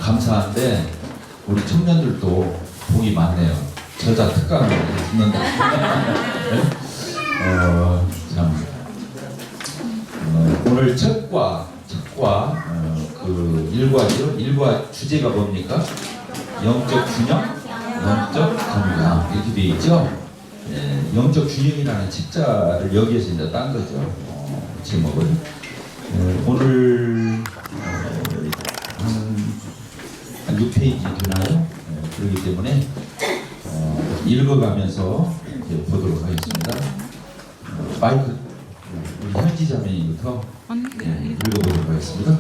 감사한데 우리 청년들도 복이 많네요. 저자 특강을 듣는다. 참 오늘 그 일과죠. 일과 주제가 뭡니까? 영적 균형, 영적 건강 이렇게 돼 있죠. 영적 균형이라는 책자를 여기에서 이제 딴 거죠. 제목을 오늘 한 6페이지 되나요? 그렇기 때문에 읽어가면서 이제 보도록 하겠습니다. 마이크 우리 현지 자매님부터 읽어보도록 하겠습니다.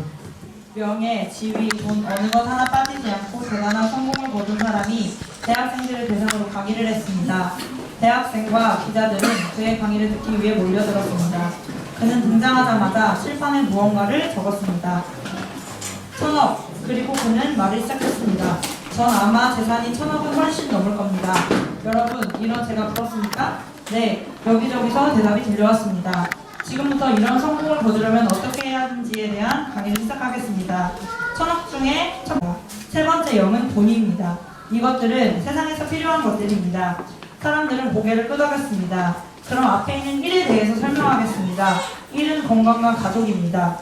명예, 지위, 돈 어느 것 하나 빠지지 않고 대단한 성공을 거둔 사람이 대학생들을 대상으로 강의를 했습니다. 대학생과 기자들은 그의 강의를 듣기 위해 몰려들었습니다. 그는 등장하자마자 칠판에 무언가를 적었습니다. 1000억, 그리고 그는 말을 시작했습니다. 전 아마 재산이 1000억은 훨씬 넘을 겁니다. 여러분, 이런 제가 부럽습니까? 네, 여기저기서 대답이 들려왔습니다. 지금부터 이런 성공을 거두려면 어떻게 해야 하는지에 대한 강의를 시작하겠습니다. 1000억 중에 세 번째 영은 돈입니다. 이것들은 세상에서 필요한 것들입니다. 사람들은 고개를 끄덕였습니다. 그럼 앞에 있는 1에 대해서 설명하겠습니다. 1은 건강과 가족입니다.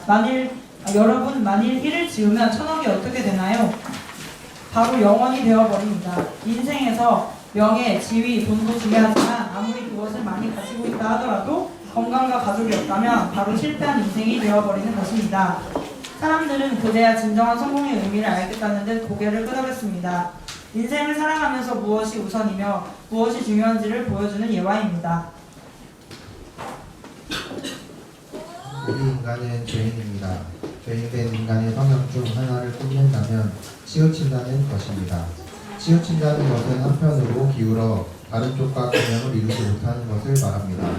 여러분 만일 1을 지우면 1000억이 어떻게 되나요? 바로 영원이 되어버립니다. 인생에서 명예, 지위, 돈도 중요하지만 아무리 그것을 많이 가지고 있다 하더라도 건강과 가족이 없다면 바로 실패한 인생이 되어버리는 것입니다. 사람들은 그제야 진정한 성공의 의미를 알겠다는 듯 고개를 끄덕였습니다. 인생을 살아가면서 무엇이 우선이며 무엇이 중요한지를 보여주는 예화입니다. 우리 인간은 죄인입니다. 죄인된 인간의 성향 중 하나를 꼽는다면 치우친다는 것입니다. 치우친다는 것은 한편으로 기울어 다른 쪽과 균형을 이루지 못하는 것을 말합니다.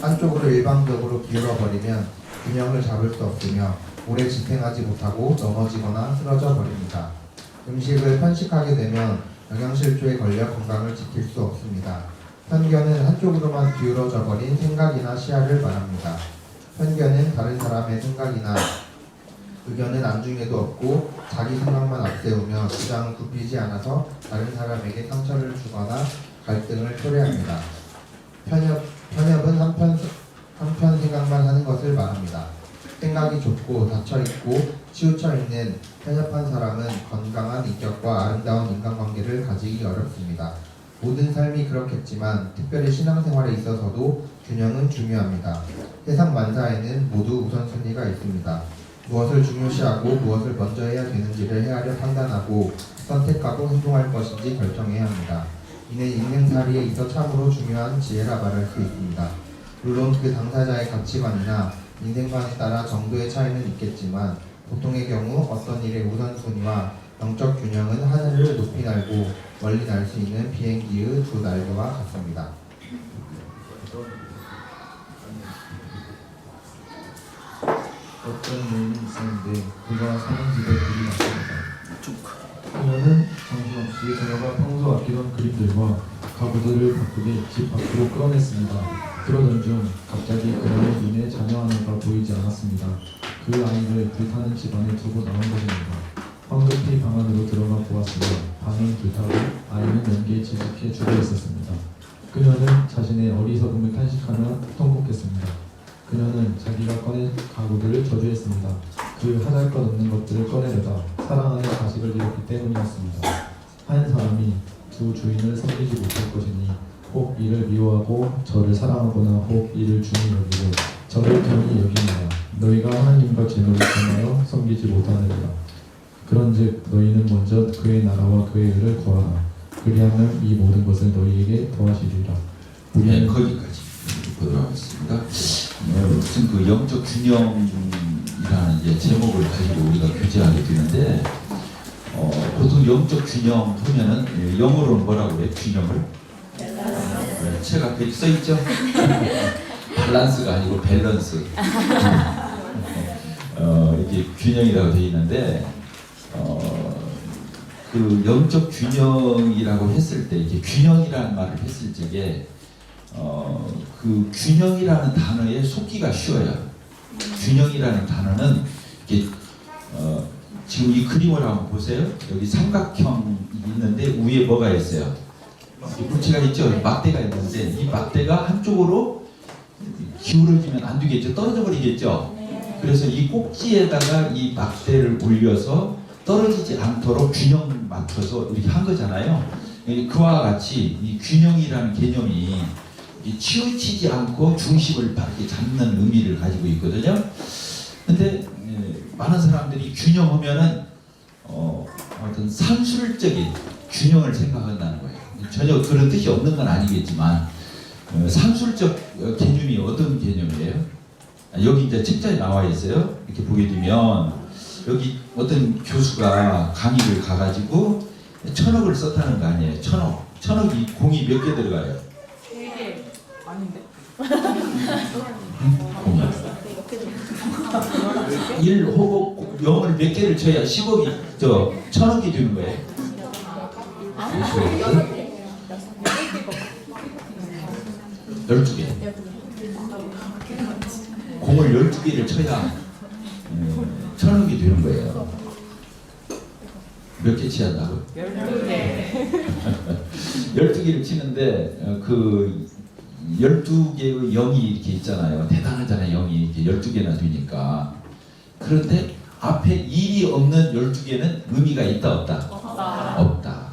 한쪽으로 일방적으로 기울어버리면 균형을 잡을 수 없으며 오래 지탱하지 못하고 넘어지거나 쓰러져 버립니다. 음식을 편식하게 되면 영양실조에 걸려 건강을 지킬 수 없습니다. 편견은 한쪽으로만 기울어져 버린 생각이나 시야를 말합니다. 편견은 다른 사람의 생각이나 의견은 안중에도 없고 자기 생각만 앞세우며 주장을 굽히지 않아서 다른 사람에게 상처를 주거나 갈등을 초래합니다. 편협은 한편 생각만 하는 것을 말합니다. 생각이 좁고 닫혀있고 치우쳐있는 편협한 사람은 건강한 인격과 아름다운 인간관계를 가지기 어렵습니다. 모든 삶이 그렇겠지만 특별히 신앙생활에 있어서도 균형은 중요합니다. 세상 만사에는 모두 우선순위가 있습니다. 무엇을 중요시하고 무엇을 먼저 해야 되는지를 헤아려 판단하고 선택하고 행동할 것인지 결정해야 합니다. 이는 인생살이에 있어 참으로 중요한 지혜라 말할 수 있습니다. 물론 그 당사자의 가치관이나 인생관에 따라 정도의 차이는 있겠지만 보통의 경우 어떤 일의 우선순위와 영적 균형은 하늘을 높이 날고 멀리 날 수 있는 비행기의 두 날개와 같습니다. 어떤 여인이 있었는데 그가 사는 집에 불이 났습니다. 그녀는 정신없이 그녀가 평소 아끼던 그림들과 가구들을 바꾸게 집 밖으로 끌어냈습니다. 그러던 중 갑자기 그녀의 눈에 자녀 하나가 보이지 않았습니다. 그 아이를 불타는 집안에 두고 나온 것입니다. 황급히 방 안으로 들어가 보았으며 방은 불타고 아이는 연기에 지직해 죽어 있었습니다. 그녀는 자신의 어리석음을 탄식하며 통곡했습니다. 그녀는 자기가 꺼낸 가구들을 저주했습니다. 그 하잘것없는 것들을 꺼내려다 사랑하는 자식을 잃었기 때문이었습니다. 한 사람이 두 주인을 섬기지 못할 것이니 혹 이를 미워하고 저를 사랑하거나 혹 이를 중히 여기고 저를 경히 여기니라. 너희가 하나님과 재물을 전하여 섬기지 못하느니라. 그런즉 너희는 먼저 그의 나라와 그의 의를 구하라. 그리하면 이 모든 것을 너희에게 더하시리라. 우리는 거기까지 보도록 하겠습니다. 무슨 그 영적 균형이라는 이제 제목을 가지고 우리가 교제하게 되는데 보통 영적 균형 하면은 영어로는 뭐라고 그래? 균형을? 책 앞에 써 있죠? 밸런스가 아니고 밸런스. 이게 균형이라고 되어 있는데 그 영적 균형이라고 했을 때 이게 균형이라는 말을 했을 적에 그 균형이라는 단어에 속기가 쉬워요. 균형이라는 단어는 이게 지금 이 그림을 한번 보세요. 여기 삼각형이 있는데 위에 뭐가 있어요? 물체가 있죠. 막대가 있는데 이 막대가 한쪽으로 기울어지면 안 되겠죠. 떨어져 버리겠죠. 그래서 이 꼭지에다가 이 막대를 올려서 떨어지지 않도록 균형 맞춰서 이렇게 한 거잖아요. 그와 같이 이 균형이라는 개념이 치우치지 않고 중심을 바르게 잡는 의미를 가지고 있거든요. 근데 많은 사람들이 균형하면은 어떤 산술적인 균형을 생각한다는 거예요. 전혀 그런 뜻이 없는 건 아니겠지만 산술적 개념이 어떤 개념이에요? 여기 이제 책자에 나와 있어요. 이렇게 보게 되면 여기 어떤 교수가 강의를 가가지고 1,000억을 썼다는 거 아니에요. 1,000억이 공이 몇 개 들어가요? 3개 아닌데? 공이 1 혹은 0을 몇 개를 쳐야 10억이 1,000억이 되는 거예요. 12개. 공을 12개를 쳐야 1,000억이 되는 거예요. 몇 개 치한다고요? 12개. 12개를 치는데 그 12개의 0이 이렇게 있잖아요. 대단하잖아요. 0이 이렇게 12개나 되니까. 그런데 앞에 1이 없는 12개는 의미가 있다 없다? 없다.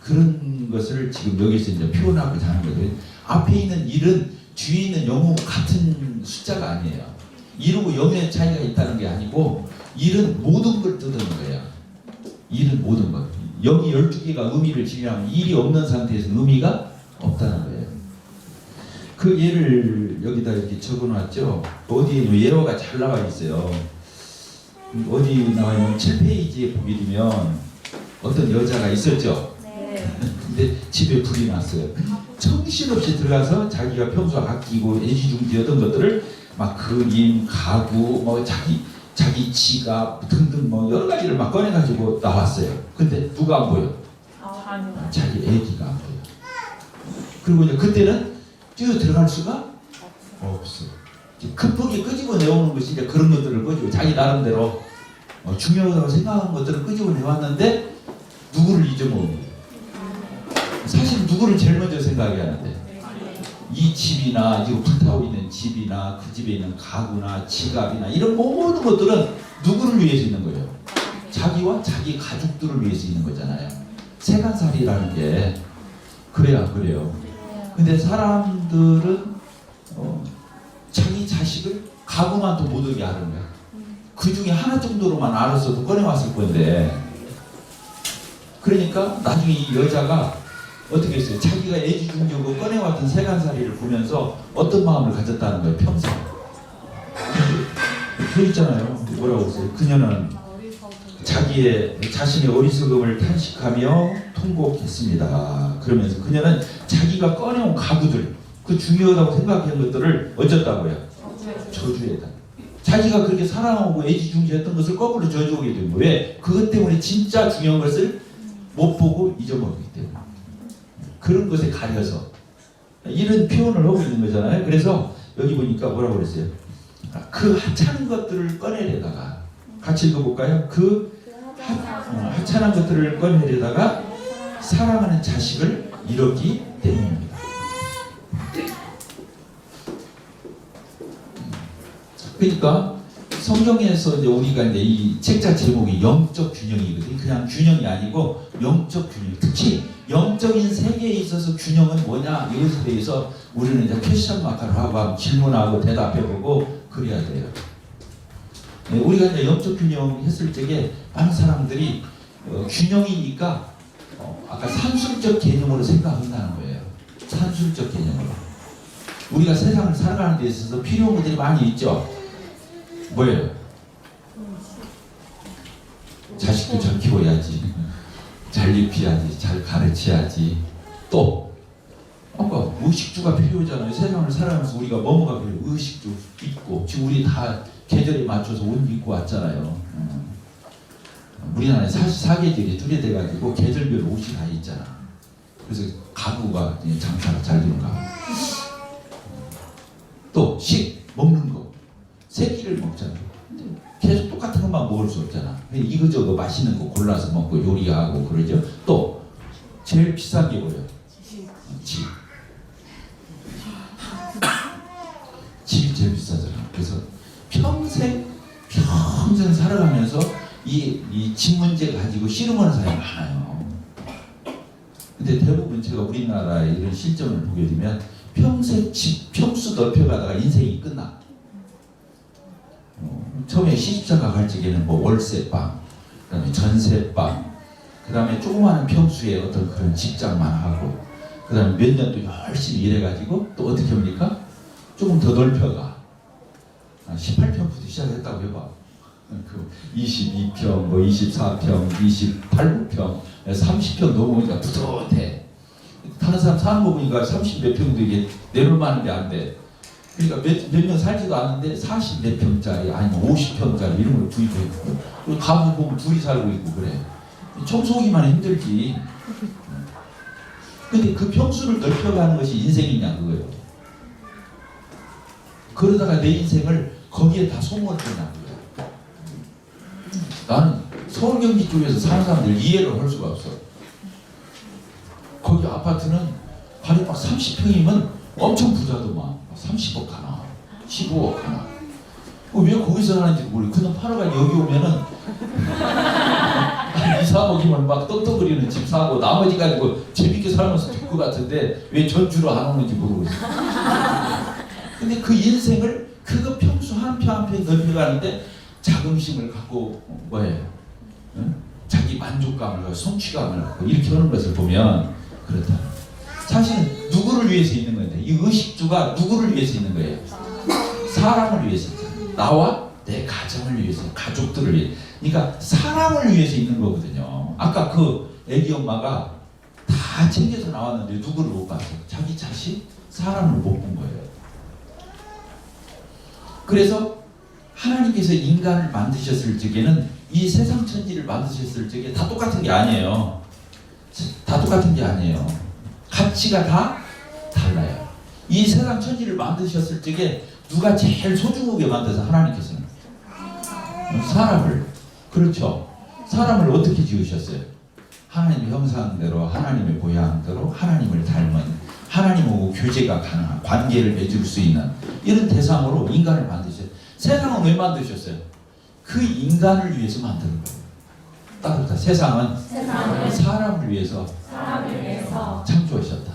그런 것을 지금 여기서 이제 표현하고자 하는 거예요. 앞에 있는 1은 뒤에 있는 0하고 같은 숫자가 아니에요. 1하고 0의 차이가 있다는 게 아니고 1은 모든 걸 뜨는 거예요. 1은 모든 것. 0이 12개가 의미를 지니면 1이 없는 상태에서 의미가 없다는 거예요. 그 예를 여기다 이렇게 적어놨죠. 어디에 예화가 잘 나와 있어요. 어디 나와 있는 7페이지에 보게 되면 어떤 여자가 있었죠. 근데 집에 불이 났어요. 정신없이 들어가서 자기가 평소 아끼고 애지중지하던 것들을 막 그림, 가구, 뭐 자기 지갑 등등 뭐 여러 가지를 막 꺼내가지고 나왔어요. 근데 누가 안 보여? 자기 애기가 안 보여. 그리고 이제 그때는 뛰어 들어갈 수가 없어. 급하게 끄집어 내오는 것이 이제 그런 것들을 끄집어 자기 나름대로 중요하다고 생각하는 것들을 끄집어 내왔는데 누구를 잊어먹은 거예요. 사실 누구를 제일 먼저 생각해야 하는데 이 집이나 지금 불타고 있는 집이나 그 집에 있는 가구나 지갑이나 이런 모든 것들은 누구를 위해서 있는 거예요? 자기와 자기 가족들을 위해서 있는 거잖아요. 세간살이라는 게 그래야 그래요. 근데 사람들은 자기 자식을 가구만 더 못 오게 하는 거야. 그 중에 하나 정도로만 알았어도 꺼내왔을 건데 그러니까 나중에 이 여자가 어떻게 했어요? 자기가 애지중지하고 꺼내왔던 세간살이를 보면서 어떤 마음을 가졌다는 거예요, 평생. 그 있잖아요. 뭐라고 했어요? 그녀는 자신의 어리석음을 탄식하며 통곡했습니다. 그러면서 그녀는 자기가 꺼내온 가구들, 그 중요하다고 생각한 것들을 어쩌다고요? 저주했다. 자기가 그렇게 사랑하고 애지중지했던 것을 거꾸로 저주하게 된 거예요. 왜? 그것 때문에 진짜 중요한 것을 못 보고 잊어먹기 때문에. 그런 것에 가려서 이런 표현을 하고 있는 거잖아요. 그래서 여기 보니까 뭐라고 그랬어요? 그 하찮은 것들을 꺼내려다가 같이 읽어볼까요? 그 하찮은 것들을 꺼내려다가 사랑하는 자식을 잃었기 때문입니다. 그러니까 성경에서 이제 우리가 이제 이 책자 제목이 영적 균형이거든요. 그냥 균형이 아니고 영적 균형. 특히 영적인 세계에 있어서 균형은 뭐냐 이것에 대해서 우리는 이제 퀘스천 마크를 하고 질문하고 대답해보고 그래야 돼요. 네, 우리가 이제 영적 균형 했을 적에 많은 사람들이 균형이니까 아까 산술적 개념으로 생각한다는 거예요. 산술적 개념으로. 우리가 세상을 살아가는 데 있어서 필요한 것들이 많이 있죠. 뭐예요? 자식도 잘 키워야지, 잘 입혀야지, 잘 가르쳐야지. 또 의식주가 필요하잖아요. 세상을 살아가면서 우리가 뭐가 필요해요? 의식주 있고 지금 우리 다 계절에 맞춰서 옷 입고 왔잖아요. 우리나라에 44계절이 뚜렷해가지고 계절별 옷이 다 있잖아. 그래서 가구가 장사가 잘 되는 가구. 또 먹는 거. 새끼를 먹잖아요. 계속 볼 수 없잖아. 이거저거 맛있는 거 골라서 먹고 요리하고 그러죠. 또 제일 비싼 게 뭐예요? 집. 집이 제일 비싸잖아. 그래서 평생 살아가면서 이 집 문제 가지고 씨름하는 사람이 많아요. 근데 대부분 제가 우리나라의 이런 실정을 보게 되면 평생 집 평수 넓혀가다가 인생이 끝나. 처음에 시집장가 갈 적에는 뭐 월세방, 그다음에 전세방, 그다음에 조그마한 평수에 어떤 그런 집장만 하고, 그다음에 몇 년 또 열심히 일해가지고 또 어떻게 합니까? 조금 더 넓혀가. 18평부터 시작했다고 해봐. 그 22평, 뭐 24평, 28평, 30평 넘어오니까 부족해. 다른 사람 사는 거 보니까 30몇 평도 이게 내놓을만한 게 안 돼. 그러니까 몇 명 살지도 않는데 40 몇 평짜리 아니면 50평짜리 이런 걸 구입해 있고, 그리고 가구 보면 둘이 살고 있고 그래. 청소하기만 힘들지. 근데 그 평수를 넓혀가는 것이 인생이냐 그거예요. 그러다가 내 인생을 거기에 다 소모했더냐 그거예요. 나는 서울 경기 쪽에서 사는 사람들 이해를 할 수가 없어. 거기 아파트는 가령 막 30평이면 엄청 부자더만 30억 하나, 15억 하나. 왜 거기서 사는지 모르겠어. 그놈 팔아가지고 여기 오면은 2, 3억이면 막 떡떡거리는 집 사고 나머지 가지고 재밌게 살면서 될 것 같은데 왜 전주로 안 오는지 모르겠어. 근데 그 인생을 그거 평수 한 편 한 편 넓혀가는데 자긍심을 갖고 뭐예요? 응? 자기 만족감을 갖고 성취감을 갖고 이렇게 하는 것을 보면 그렇다. 사실은 누구를 위해서 있는 건데 이 의식주가 누구를 위해서 있는 거예요? 사람을 위해서 있잖아요. 나와 내 가정을 위해서, 가족들을 위해. 그러니까 사람을 위해서 있는 거거든요. 아까 그 애기 엄마가 다 챙겨서 나왔는데 누구를 못 봤어요? 자기 자식, 사람을 못 본 거예요. 그래서 하나님께서 인간을 만드셨을 적에는 이 세상 천지를 만드셨을 적에 다 똑같은 게 아니에요. 다 똑같은 게 아니에요. 가치가 다 달라요. 이 세상 천지를 만드셨을 적에 누가 제일 소중하게 만들어서 하나님께서는 사람을, 그렇죠. 사람을 어떻게 지으셨어요? 하나님의 형상대로, 하나님의 모양대로, 하나님을 닮은, 하나님하고 교제가 가능한 관계를 맺을 수 있는 이런 대상으로 인간을 만드셨어요. 세상은 왜 만드셨어요? 그 인간을 위해서 만드는 거예요. 따뜻하 세상은 사람을 위해서 창조하셨다.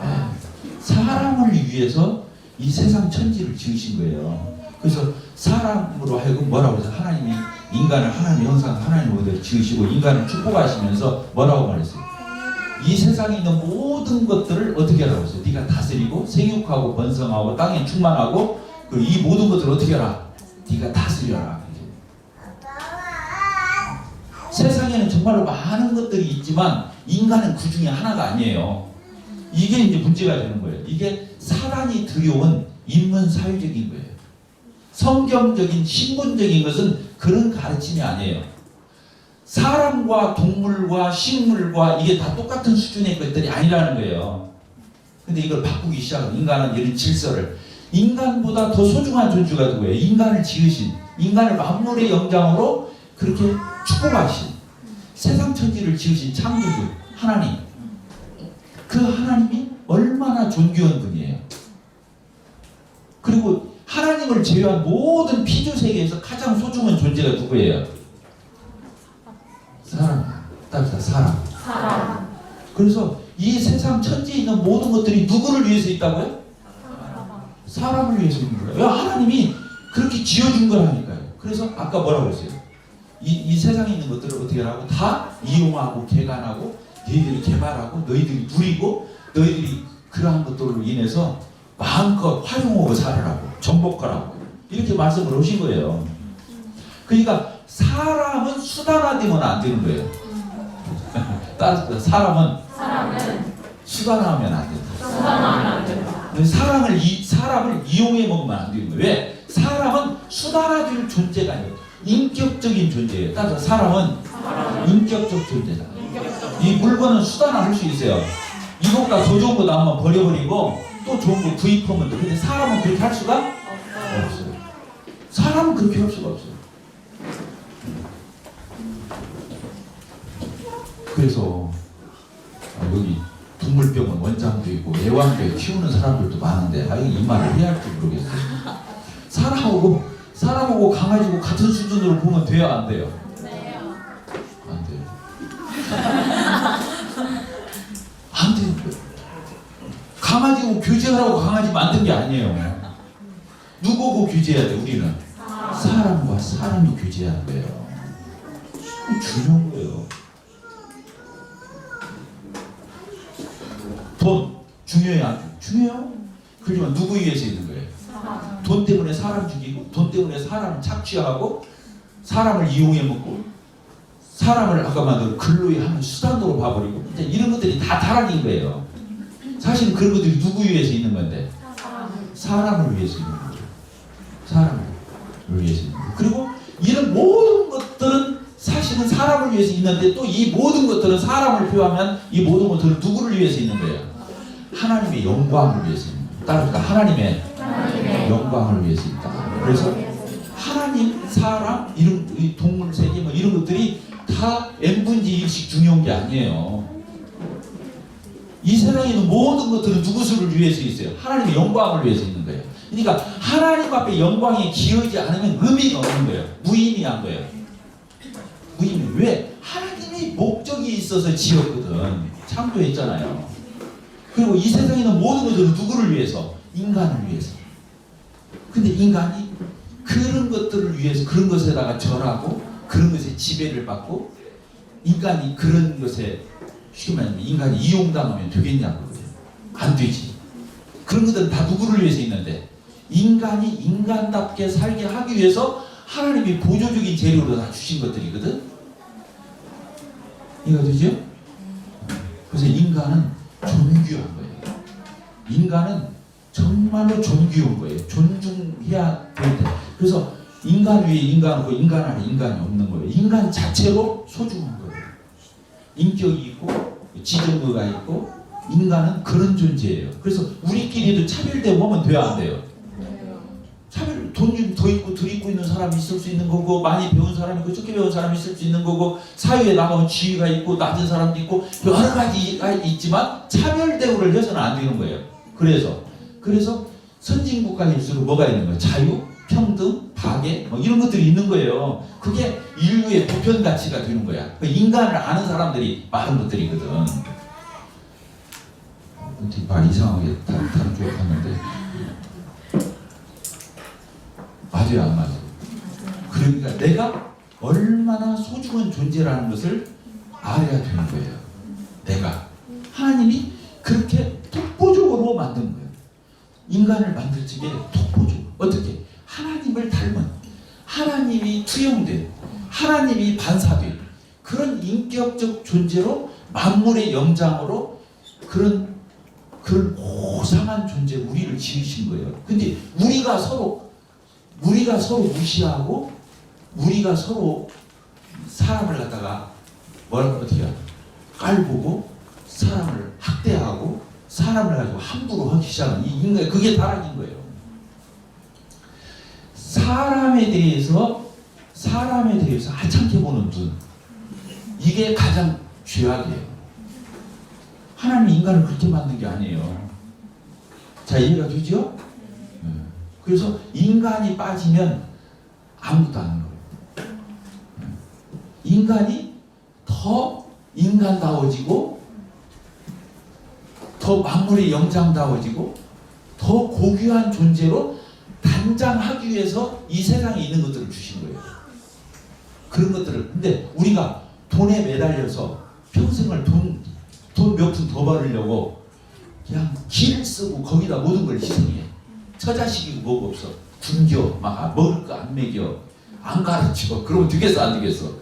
네. 사람을 위해서 이 세상 천지를 지으신 거예요. 그래서 사람으로 하여금 뭐라고 해서 하나님이 인간을 하나님의 형상, 하나님의 모델로 지으시고 인간을 축복하시면서 뭐라고 말했어요? 이 세상에 있는 모든 것들을 어떻게 하라고 했어요? 네가 다스리고 생육하고 번성하고 땅에 충만하고 그리고 이 모든 것들을 어떻게 하라? 네가 다스려라. 세상에는 정말로 많은 것들이 있지만 인간은 그 중에 하나가 아니에요. 이게 이제 문제가 되는 거예요. 이게 사단이 들여온 인문 사회적인 거예요. 성경적인 신분적인 것은 그런 가르침이 아니에요. 사람과 동물과 식물과 이게 다 똑같은 수준의 것들이 아니라는 거예요. 근데 이걸 바꾸기 시작한 인간은 이런 질서를, 인간보다 더 소중한 존재가 누구예요? 인간을 지으신, 인간을 만물의 영장으로 그렇게 축복하신, 세상 천지를 지으신 창조주 하나님. 그 하나님이 얼마나 존귀한 분이에요. 그리고 하나님을 제외한 모든 피조 세계에서 가장 소중한 존재가 누구예요? 사람. 따뜻한 사람. 그래서 이 세상 천지에 있는 모든 것들이 누구를 위해서 있다고요? 사람을 위해서 있는 거예요. 하나님이 그렇게 지어준 거라니까요. 그래서 아까 뭐라고 했어요? 이 세상에 있는 것들을 어떻게 하라고? 다 이용하고 개간하고 너희들이 개발하고 너희들이 누리고 너희들이 그러한 것들로 인해서 마음껏 활용하고 살아라고, 정복하라고 이렇게 말씀을 하신 거예요. 그러니까 사람은 수단화되면 안 되는 거예요. 사람은 수단화하면 안 된다. 사람을 이용해 먹으면 안 되는 거예요. 왜? 사람은 수단화될 존재가 아니에요. 인격적인 존재예요. 따라서 사람은 인격적 존재다. 이 물건은 수단화할 수 있어요. 이것보다 더 좋은 거 나오면 버려버리고 또 좋은 거 구입하면 돼. 근데 사람은 그렇게 할 수가 없어요. 사람은 그렇게 할 수가 없어요. 그래서 여기 동물병원 원장도 있고 애완견 키우는 사람들도 많은데 이 말을 해야 할지 모르겠어요. 사람하고 강아지고 같은 수준으로 보면 돼요, 안 돼요? 안 돼요. 안 돼요. 강아지고 교제하라고 강아지 만든 게 아니에요. 누구고 교제해야 돼? 우리는 사람과 사람이 교제하는 거예요. 중요한 거예요. 돈 중요해요, 안 중요해요? 그렇지만 누구 위해서 있는 거예요? 돈 때문에 사람 죽이고, 돈 때문에 사람 착취하고, 사람을 이용해 먹고, 사람을 아까 말한 근로의 한 수단으로 봐버리고, 이제 이런 것들이 다 타락인 거예요. 사실 그런 것들이 누구 위해서 있는 건데? 사람을 위해서 있는 거예요. 사람을 위해서 있는 거예요. 그리고 이런 모든 것들은 사실은 사람을 위해서 있는데, 또 이 모든 것들은 사람을 표하면 이 모든 것들은 누구를 위해서 있는 거예요? 하나님의 영광을 위해서 있는 거예요. 따라서 하나님의 영광을 위해서 있다. 그래서 하나님, 사람, 이 동물 세계 뭐 이런 것들이 다 n분지 1씩 중요한 게 아니에요. 이 세상에 있는 모든 것들은 누구를 위해서 있어요? 하나님의 영광을 위해서 있는 거예요. 그러니까 하나님 앞에 영광이 기여지 않으면 의미가 없는 거예요. 무의미한 거예요. 무의미. 왜? 하나님이 목적이 있어서 지었거든. 창조했잖아요. 그리고 이 세상에 있는 모든 것들은 누구를 위해서? 인간을 위해서. 근데 인간이 그런 것들을 위해서 그런 것에다가 절하고 그런 것에 지배를 받고 인간이 그런 것에 쉽게 말하면 인간이 이용당하면 되겠냐고 그래요. 안 되지. 그런 것들은 다 누구를 위해서 있는데 인간이 인간답게 살게 하기 위해서 하나님이 보조적인 재료로 다 주신 것들이거든. 이해가 되죠? 그래서 인간은 존귀한 거예요. 인간은 정말로 존귀한 거예요. 존중해야 될 때. 그래서 인간 위에 인간 없고 인간 안에 인간이 없는 거예요. 인간 자체로 소중한 거예요. 인격이 있고 지정의가 있고 인간은 그런 존재예요. 그래서 우리끼리도 차별되고 하면 돼야 안 돼요. 차별, 돈 좀 더 있고 덜 있고 있는 사람이 있을 수 있는 거고 많이 배운 사람이 있고 적게 배운 사람이 있을 수 있는 거고 사회에 나가면 지위가 있고 낮은 사람도 있고 여러 가지가 있지만 차별 대우를 해서는 안 되는 거예요. 그래서 선진국가일수록 뭐가 있는 거예요? 자유, 평등, 박애 뭐 이런 것들이 있는 거예요. 그게 인류의 보편 가치가 되는 거야. 인간을 아는 사람들이 많은 것들이거든. 말 이상하게 다른 쪽으로 갔는데 맞아요, 안 맞아요? 그러니까 내가 얼마나 소중한 존재라는 것을 알아야 되는 거예요. 내가 하나님이 그렇게 독보적으로 만든 거예요. 인간을 만들 적에 독보적으로 어떻게? 하나님을 닮은 하나님이 투영된 하나님이 반사된 그런 인격적 존재로 만물의 영장으로 그런 고상한 존재 우리를 지으신 거예요. 근데 우리가 서로 무시하고 우리가 서로 사람을 갖다가 어떻게 깔보고 사람을 학대하고 사람을 가지고 함부로 하기 시작한 이 인간 그게 타락인 거예요. 사람에 대해서 하찮게 보는 눈 이게 가장 죄악이에요. 하나님 인간을 그렇게 만든 게 아니에요. 자, 이해가 되죠? 그래서 인간이 빠지면 아무것도 안 하는 거예요. 인간이 더 인간다워지고 더 만물의 영장다워지고 더 고귀한 존재로 단장하기 위해서 이 세상에 있는 것들을 주신 거예요. 그런 것들을 근데 우리가 돈에 매달려서 평생을 돈 몇 푼 더 벌으려고 그냥 길 쓰고 거기다 모든 걸 희생해. 처자식이고 뭐가 없어. 굶겨 막 먹을 거 안 먹여 안 가르쳐. 그러면 되겠어 안 되겠어?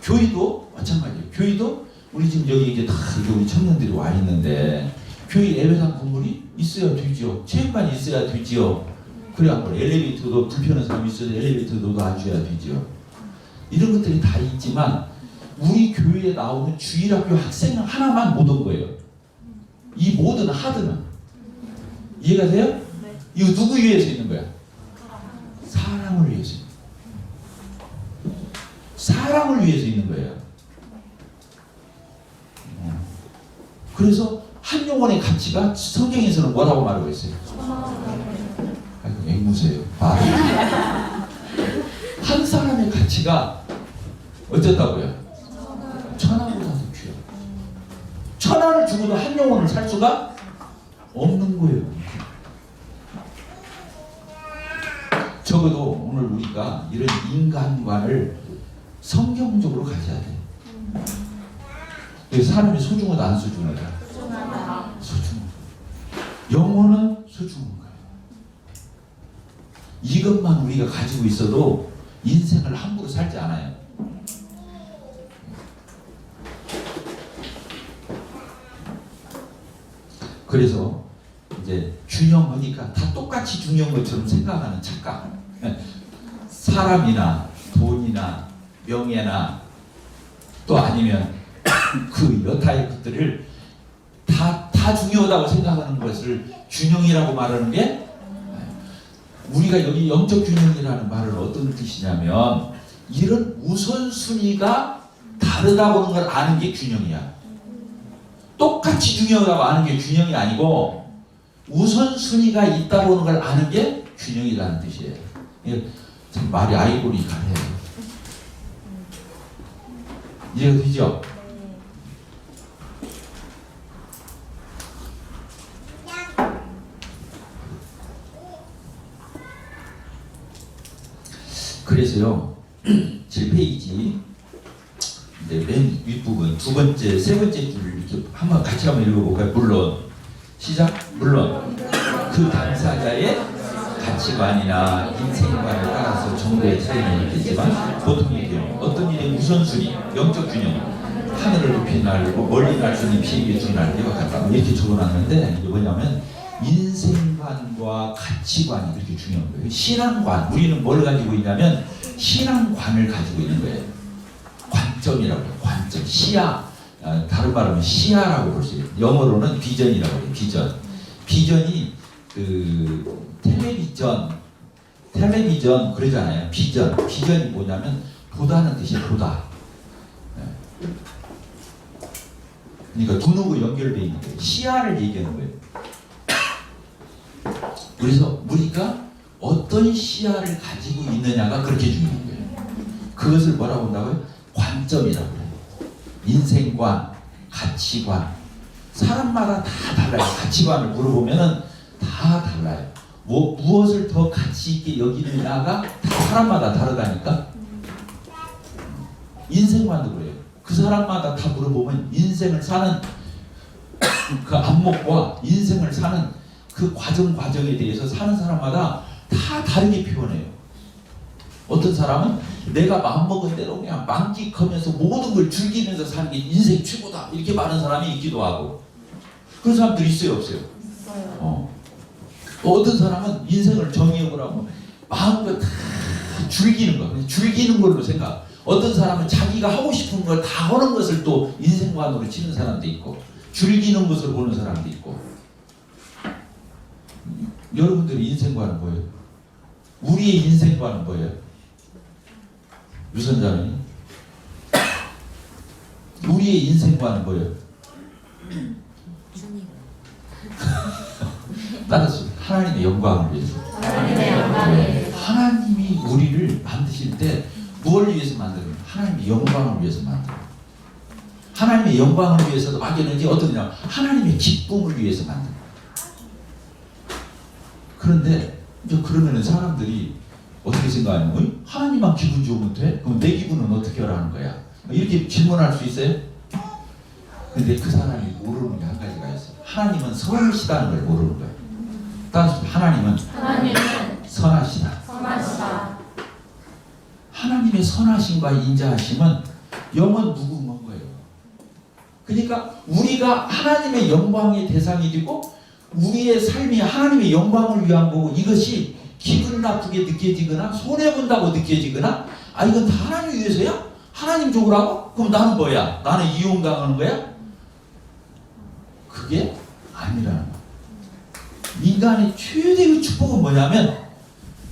교회도 마찬가지예요. 교회도 우리 지금 여기 이제 다 우리 청년들이 와 있는데 교회 예배당 건물이 있어야 되죠. 체육관이 있어야 되죠. 그래야 뭐 엘리베이터도 불편한 사람이 있어야 엘리베이터도 놔줘야 되죠. 이런 것들이 다 있지만 우리 교회에 나오는 주일학교 학생은 하나만 못 온 거예요. 이 모든 하드는 이해가 돼요? 네. 이거 누구 위해서 있는 거야? 사람을 위해서. 사람을 위해서 있는 거예요. 그래서 한 영혼의 가치가 성경에서는 뭐라고 말하고 있어요? 아이고 앵무새요. 한 사람의 가치가 어쨌다고요? 천하보다도 귀해요. 천하를 주고도 한 영혼을 살 수가 없는 거예요. 적어도 오늘 우리가 이런 인간관을 성경적으로 가져야 돼요. 사람이 소중하다 안 소중하다? 소중하다. 영혼은 소중한 거예요. 이것만 우리가 가지고 있어도 인생을 함부로 살지 않아요. 그래서 이제 균형하니까 다 똑같이 중요한 것처럼 생각하는 착각. 사람이나 돈이나 명예나 또 아니면 그 여타의 것들을 다 중요하다고 생각하는 것을 균형이라고 말하는 게, 우리가 여기 영적 균형이라는 말은 어떤 뜻이냐면 이런 우선순위가 다르다고 하는 걸 아는 게 균형이야. 똑같이 중요하다고 아는 게 균형이 아니고 우선순위가 있다고 하는 걸 아는 게 균형이라는 뜻이에요. 이게 참 말이 아이보리카해요. 이해가 되죠? 그래서요 7페이지 이제 맨 윗부분 두 번째, 세 번째 줄을 이렇게 같이 한번 읽어볼까요? 물론 시작. 물론 그 당사자의 가치관이나 인생관에 따라서 정도의 차이는 있겠지만 보통의 경우 어떤 일의 우선순위, 영적 균형, 하늘을 높이 날고 멀리 날 수 있는 비행기 두 날개와 같다 이렇게 적어놨는데, 이게 뭐냐면 인생관과 가치관이 그렇게 중요한 거예요. 신앙관, 우리는 뭘 가지고 있냐면 신앙관을 가지고 있는 거예요. 관점이라고 해요. 관점, 시야. 다른 말하면 시야라고 볼 수 있어요. 영어로는 비전이라고 해요. 비전. 비전이 그 텔레비전 그러잖아요. 비전이 뭐냐면 보다는 뜻이에요. 보다. 그러니까 두 눈과 연결되어 있는 거예요. 시야를 얘기하는 거예요. 그래서 우리가 어떤 시야를 가지고 있느냐가 그렇게 중요한 거예요. 그것을 뭐라고 한다고요? 관점이라고 해요. 인생관, 가치관. 사람마다 다 달라요. 가치관을 물어보면은 다 달라요. 무엇을 더 가치 있게 여기느냐가 다 사람마다 다르다니까. 인생관도 그래요. 그 사람마다 다 물어보면 인생을 사는 그 안목과 인생을 사는 그 과정에 대해서 사는 사람마다 다 다르게 표현해요. 어떤 사람은 내가 마음먹은 대로 그냥 만끽하면서 모든 걸 즐기면서 사는 게 인생 최고다 이렇게 말하는 사람이 있기도 하고, 그런 사람들이 있어요 없어요? 어떤 사람은 인생을 정의해보라고 마음껏 다 즐기는 거, 그냥 즐기는 걸로 생각. 어떤 사람은 자기가 하고 싶은 걸 다 하는 것을 또 인생관으로 치는 사람도 있고, 즐기는 것을 보는 사람도 있고. 여러분들의 인생관은 뭐예요? 우리의 인생관은 뭐예요? 유선자님, 우리의 인생관은 뭐예요? 따라서 하나님의 영광을 위해서. 하나님이 우리를 만드실 때 무엇을 위해서 만드는? 하나님의 영광을 위해서 만드는. 하나님의 영광을 위해서도 막연하게 어떠냐? 하나님의 기쁨을 위해서 만드는. 그런데 이제 그러면은 사람들이 어떻게 생각하냐면 하나님만 기분 좋으면 돼? 그럼 내 기분은 어떻게 하라는 거야? 이렇게 질문할 수 있어요? 근데 그 사람이 모르는 게 한 가지가 있어요. 하나님은 선하시다는 걸 모르는 거예요. 따라서 하나님은 선하시다. 하나님의 선하심과 인자하심은 영원 무궁한 거예요. 그러니까 우리가 하나님의 영광의 대상이 되고 우리의 삶이 하나님의 영광을 위한 거고, 이것이 기분 나쁘게 느껴지거나 손해본다고 느껴지거나, 아 이건 다 하나님 위해서야? 하나님 좋으라고? 그럼 나는 뭐야? 나는 이용당하는 거야? 그게 아니라는 거야. 인간의 최대의 축복은 뭐냐면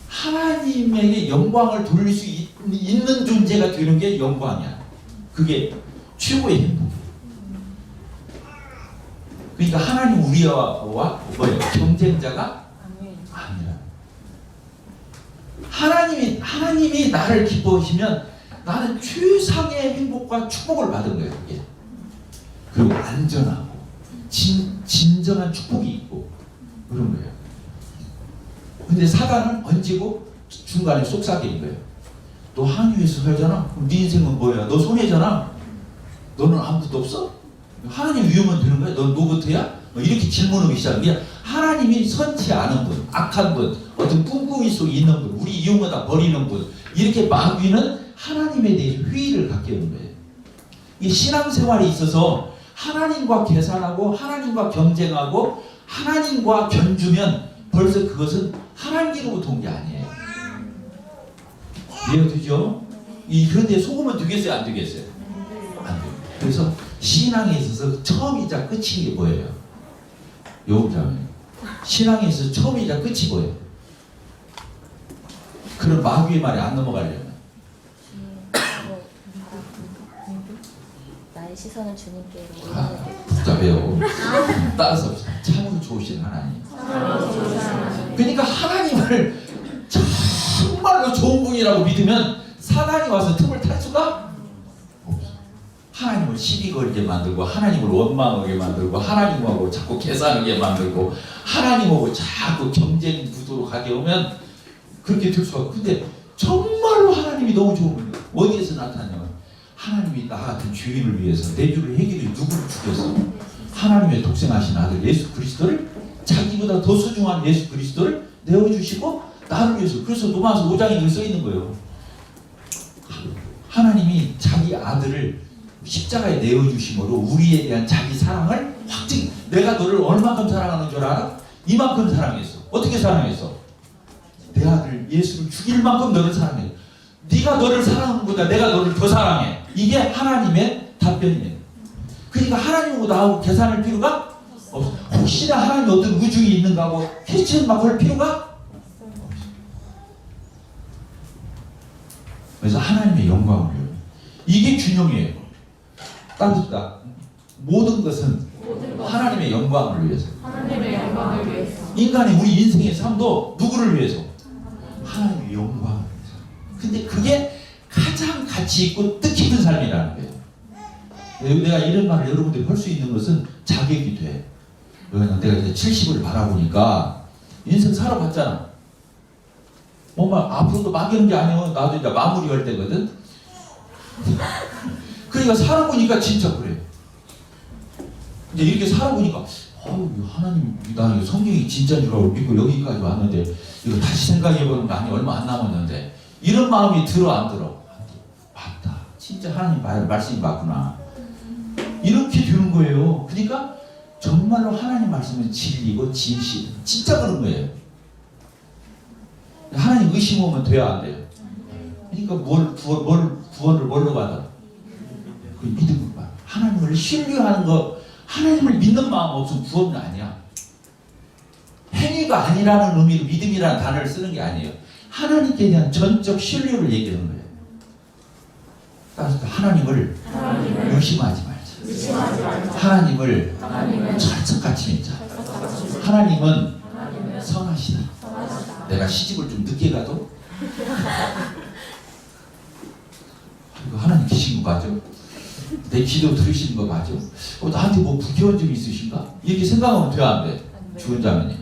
하나님에게 영광을 돌릴 수 있는 존재가 되는 게 영광이야. 그게 최고의 행복. 그러니까 하나님 우리와 뭐예요? 경쟁자가 아니라. 하나님이 나를 기뻐하시면 나는 최상의 행복과 축복을 받은 거예요. 그게. 그리고 안전하고 진정한 축복이 있고 그런 거예요. 근데 사단은 얹고 중간에 속삭이는 거예요. 너 항의해서 살잖아? 그럼 네 인생은 뭐야? 너 손해잖아? 너는 아무것도 없어? 하나님 위험은 되는 거야? 넌 노버트야? 이렇게 질문하기 시작하면 하나님이 선치 않은 분, 악한 분, 어떤 꿍꿍이 속에 있는 분, 우리 이용하다 버리는 분, 이렇게 마귀는 하나님에 대해서 회의를 갖게 하는 거예요. 이 신앙생활에 있어서 하나님과 계산하고 하나님과 경쟁하고 하나님과 견주면 벌써 그것은 하나님으로부터 온 게 아니에요. 이해가 되죠? 그런데 속으면 되겠어요? 안 되겠어요? 안 돼요. 그래서 신앙에 있어서 처음이자 끝인 게 뭐예요? 요자면 신앙에 있어서 처음이자 끝이 뭐예요? 그런 마귀의 말에 안 넘어가려면 나의 시선을 주님께로 복잡해요. 따라서 참으로 좋으신 하나님. 그러니까 하나님을 정말로 좋은 분이라고 믿으면 사단이 와서 틈을 탈 수가 없어. 하나님을 시비 걸게 만들고 하나님을 원망하게 만들고 하나님하고 자꾸 계산하게 만들고 하나님하고 자꾸 경쟁 구도로 가게 오면 그렇게 될 수가 없고. 근데 정말로 하나님이 너무 좋은 분이에요. 어디에서 나타나냐면 하나님이 나 같은 죄인을 위해서 내 주를 해결해 누구를 죽여서 하나님의 독생하신 아들 예수 그리스도를 자기보다 더 소중한 예수 그리스도를 내어주시고 나를 위해서. 그래서 로마서 5장에 이렇게 써 있는 거예요. 하나님이 자기 아들을 십자가에 내어주심으로 우리에 대한 자기 사랑을 확증. 내가 너를 얼마큼 사랑하는 줄 알아? 이만큼 사랑했어. 어떻게 사랑했어? 내 아들 예수를 죽일 만큼 너를 사랑해. 네가 너를 사랑하는 것보다 내가 너를 더 사랑해. 이게 하나님의 답변이에요. 그러니까 하나님하고 나하고 계산할 필요가 없어. 혹시나 하나님 어떤 우중이 있는가 하고 캐치는 막 할 필요가 없어. 그래서 하나님의 영광을 위해. 이게 균형이에요. 따뜻하다. 모든 것은 하나님의 영광을 위해서. 인간의 우리 인생의 삶도 누구를 위해서? 하나님의 영광을 위해서. 근데 그게 가장 가치 있고 뜻깊은 삶이라는 거예요. 내가 이런 말을 여러분들이 할 수 있는 것은 자격이 돼. 왜냐면 내가 이제 70을 바라보니까 인생 살아봤잖아. 뭔가 앞으로도 막이는 게 아니에요. 나도 이제 마무리할 때거든. 그러니까 살아보니까 진짜 그래. 이제 이렇게 살아보니까 하나님 나 이거 성경이 진짜인 줄 알고 믿고 여기까지 왔는데 이거 다시 생각해보는 거 아니 얼마 안 남았는데 이런 마음이 들어 안 들어? 맞다. 진짜 하나님 말씀이 맞구나. 이렇게 되는 거예요. 그러니까 정말로 하나님 말씀은 진리고 진실. 진짜 그런 거예요. 하나님 의심 오면 돼야 안 돼요. 그러니까 구원을 뭘로 받아? 그 믿음으로 받아. 하나님을 신뢰하는 거, 하나님을 믿는 마음 없으면 구원은 아니야. 행위가 아니라는 의미로 믿음이라는 단어를 쓰는 게 아니에요. 하나님께 대한 전적 신뢰를 얘기하는 거예요. 따라서 하나님을 의심하지 말자. 하나님을 철석같이 믿자. 하나님은 선하시다. 내가 시집을 좀 늦게 가도 하나님 계신 거 맞죠? 내 기도 들으시는 거 맞죠? 나한테 뭐 불쾌한 점이 있으신가? 이렇게 생각하면 돼야 안 돼. 죽은 자면요.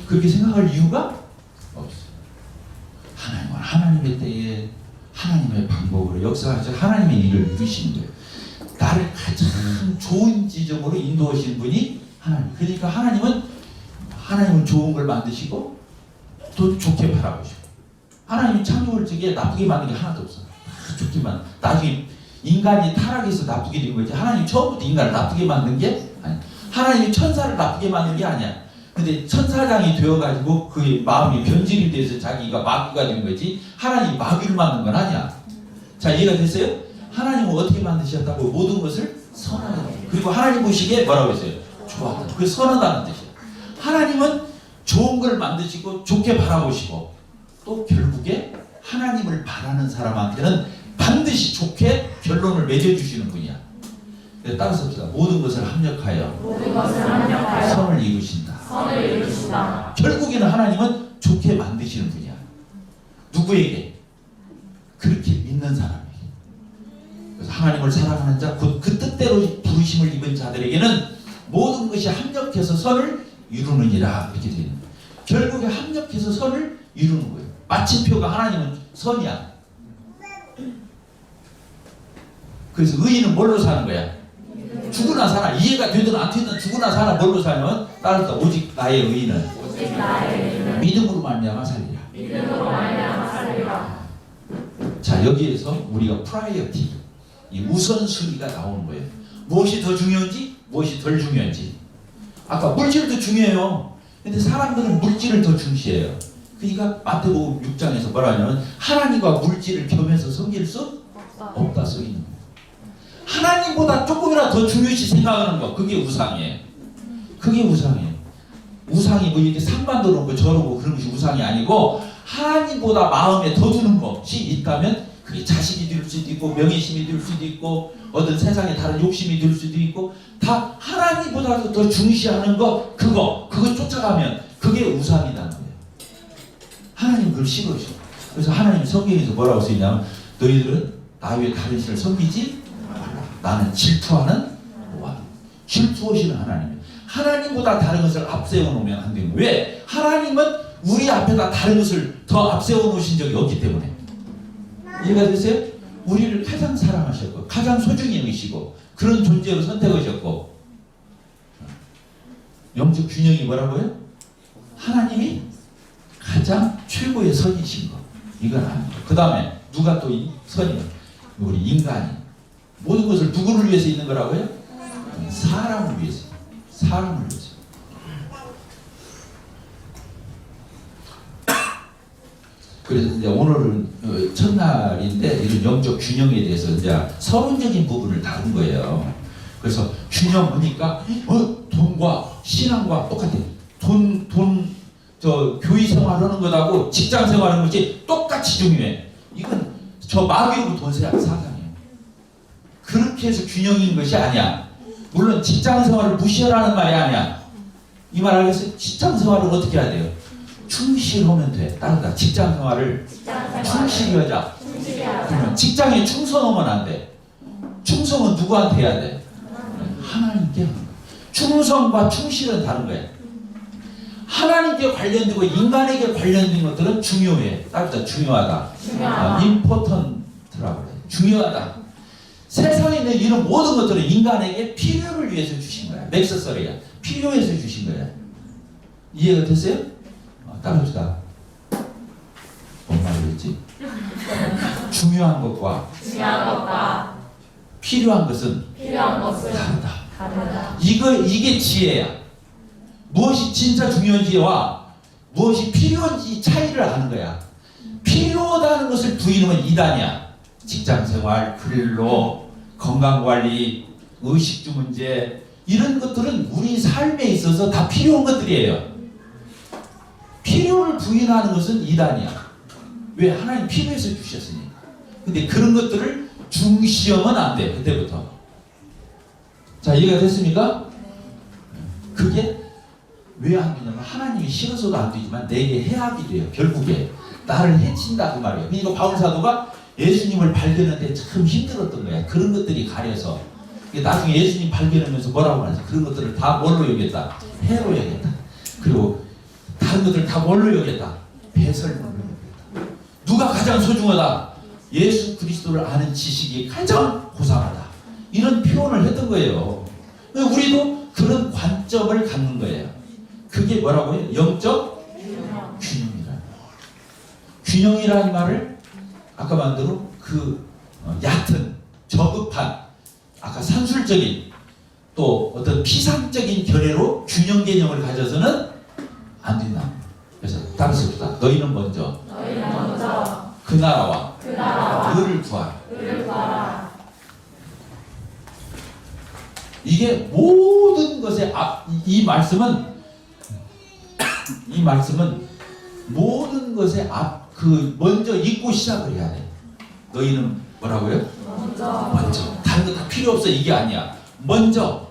그렇게 생각할 이유가 없어요. 하나님은 하나님의 때에 하나님의 방법으로 역사하셔서 하나님의 일을 이루시는 거예요. 나를 가장 좋은 지점으로 인도하시는 분이 하나님. 그러니까 하나님은 좋은 걸 만드시고 또 좋게 바라보시고. 하나님이 창조할 적에 나쁘게 만든 게 하나도 없어. 좋게만. 나중에 인간이 타락해서 나쁘게 된 거지. 하나님이 처음부터 인간을 나쁘게 만든 게 아니야. 하나님이 천사를 나쁘게 만든 게 아니야. 근데 천사장이 되어가지고 그 마음이 변질이 돼서 자기가 마귀가 된 거지. 하나님이 마귀를 만든 건 아니야. 자, 이해가 됐어요? 하나님은 어떻게 만드셨다고? 모든 것을 선하다. 그리고 하나님 보시기에 뭐라고 했어요? 좋았다. 그게 선하다는 뜻이야. 하나님은 좋은 걸 만드시고 좋게 바라보시고 또 결국에 하나님을 바라는 사람한테는 반드시 좋게 결론을 맺어주시는 분이야. 따라서 봅시다. 모든 것을 합력하여 선을 이루신다. 결국에는 하나님은 좋게 만드시는 분이야. 누구에게? 그렇게 믿는 사람에게. 그래서 하나님을 사랑하는 자, 곧 그 뜻대로 부르심을 입은 자들에게는 모든 것이 합력해서 선을 이루느니라. 이렇게 되는 거예요. 결국에 합력해서 선을 이루는 거예요. 마침표가 하나님은 선이야. 그래서 의인은 뭘로 사는 거야? 죽으나 사나. 이해가 되든 안 되든 죽으나 사나. 뭘로 살면? 따라서 오직 나의 의인은 믿음으로 말미암아 살리라. 자, 여기에서 우리가 프라이어티, 이 우선순위가 나오는 거예요. 무엇이 더 중요한지, 무엇이 덜 중요한지. 아까 물질도 중요해요. 근데 사람들은 물질을 더 중시해요. 그러니까 마태복음 6장에서 뭐라 하냐면 하나님과 물질을 겸해서 섬길 수 없다 써 있는 거예요. 하나님보다 조금이라도 더 중요시 생각하는 거, 그게 우상이에요. 그게 우상이에요. 우상이 뭐 이렇게 상반도 놓고 저러고 그런 것이 우상이 아니고 하나님보다 마음에 더 두는 것이 있다면 그게 자식이 될 수도 있고 명예심이 될 수도 있고 어떤 세상에 다른 욕심이 될 수도 있고 다 하나님보다 더 중시하는 거, 그거 쫓아가면 그게 우상이라는 거예요. 하나님 그걸 싫어하셔. 그래서 하나님 성경에서 뭐라고 쓰이냐면 너희들은 나 외에 다른 신을 섬기지 말라. 나는 질투하는 왕. 질투하시는 하나님이에요. 하나님보다 다른 것을 앞세워 놓으면 안 돼요. 왜? 하나님은 우리 앞에다 다른 것을 더 앞세워 놓으신 적이 없기 때문에. 이해가 되세요? 우리를 가장 사랑하셨고 가장 소중히 여기시고 그런 존재로 선택하셨고 영적 균형이 뭐라고요? 하나님이 가장 최고의 선이신 거. 이건 아닙니다. 그 다음에 누가 또 이 선이요? 우리 인간이 모든 것을 누구를 위해서 있는 거라고요? 사람을 위해서. 사람을 위해서. 그래서 이제 오늘은 첫날인데 이런 영적 균형에 대해서 이제 서론적인 부분을 다룬 거예요. 그래서 균형 보니까 돈과 신앙과 똑같아. 교회 생활하는 것하고 직장 생활하는 것이 똑같이 중요해. 이건 저 마귀로 돈 사상이에요. 그렇게 해서 균형인 것이 아니야. 물론 직장 생활을 무시하라는 말이 아니야. 이 말 알겠어요? 직장 생활을 어떻게 해야 돼요? 충실하면 돼. 따르다. 직장 생활을 충실히 하자. 그러면 직장에 충성하면 안 돼. 충성은 누구한테 해야 돼? 하나님께 하는 거야. 충성과 충실은 다른 거야. 하나님께 관련되고 인간에게 관련된 것들은 중요해. 따르다. 중요하다. 임포턴트라고 그래. 중요하다. 세상에 있는 이런 모든 것들은 인간에게 필요를 위해서 주신 거야. 맥스설이야. 필요해서 주신 거야. 이해가 됐어요? 따라합시다. 뭔 말이겠지? 중요한 것과 필요한 것은 다르다. 이게 지혜야. 무엇이 진짜 중요한지와 무엇이 필요한지 차이를 아는 거야. 필요하다는 것을 부인하면 이단이야. 직장생활, 근로, 건강관리, 의식주 문제 이런 것들은 우리 삶에 있어서 다 필요한 것들이에요. 필요를 부인하는 것은 이단이야. 왜? 하나님 필요해서 주셨으니까. 근데 그런 것들을 중시하면 안 돼. 그때부터. 자, 이해가 됐습니까? 그게 왜 안 되냐면 하나님이 싫어서도 안 되지만 내게 해악이 돼요. 결국에 나를 해친다 그 말이에요. 그러니까 바울 사도가 예수님을 발견하는데 참 힘들었던 거야. 그런 것들이 가려서. 나중에 예수님 발견하면서 뭐라고 하는지 그런 것들을 다 뭘로 여겼다? 해로 여겼다. 그리고 다른 것들 다 뭘로 여겼다? 배설물로 여겼다. 누가 가장 소중하다? 예수 그리스도를 아는 지식이 가장 고상하다. 이런 표현을 했던 거예요. 우리도 그런 관점을 갖는 거예요. 그게 뭐라고요? 영적 균형이라는 균형이라는 말을 아까 만대로 얕은 저급한 아까 산술적인 또 어떤 피상적인 결례로 균형 개념을 가져서는 안 된다. 그래서 따라서 봅시다. 너희는 먼저 그 나라와 의를 구하라. 이게 모든 것의 이 말씀은 이 말씀은 모든 것에 먼저 잊고 시작을 해야 돼. 너희는 뭐라고요? 먼저. 다른 거 다 필요 없어. 이게 아니야. 먼저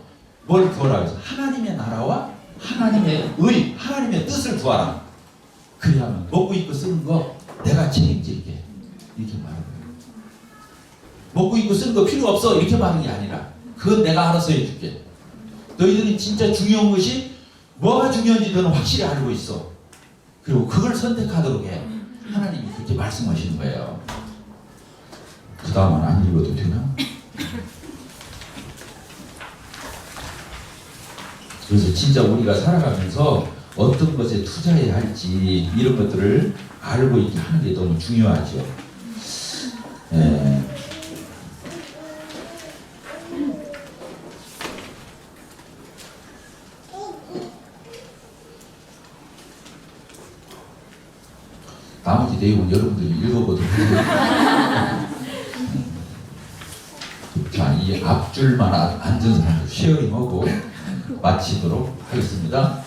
뭘 구하라 해서 하나님의 나라와 하나님의 하나님의 뜻을 구하라. 그래야만 먹고 입고 쓰는 거 내가 책임질게. 이렇게 말하는 거예요. 먹고 입고 쓰는 거 필요 없어. 이렇게 말하는 게 아니라 그건 내가 알아서 해줄게. 너희들이 진짜 중요한 것이 뭐가 중요한지 너는 확실히 알고 있어. 그리고 그걸 선택하도록 해. 하나님이 그렇게 말씀하시는 거예요. 그 다음은 안 읽어도 되나? 그래서 진짜 우리가 살아가면서 어떤 것에 투자해야 할지 이런 것들을 알고 있게 하는 게 너무 중요하죠. 나머지 내용은 여러분들이 읽어보도록 하겠습니다. 자, 이 앞줄만 앉은 사람 쉐어링하고 마치도록 하겠습니다.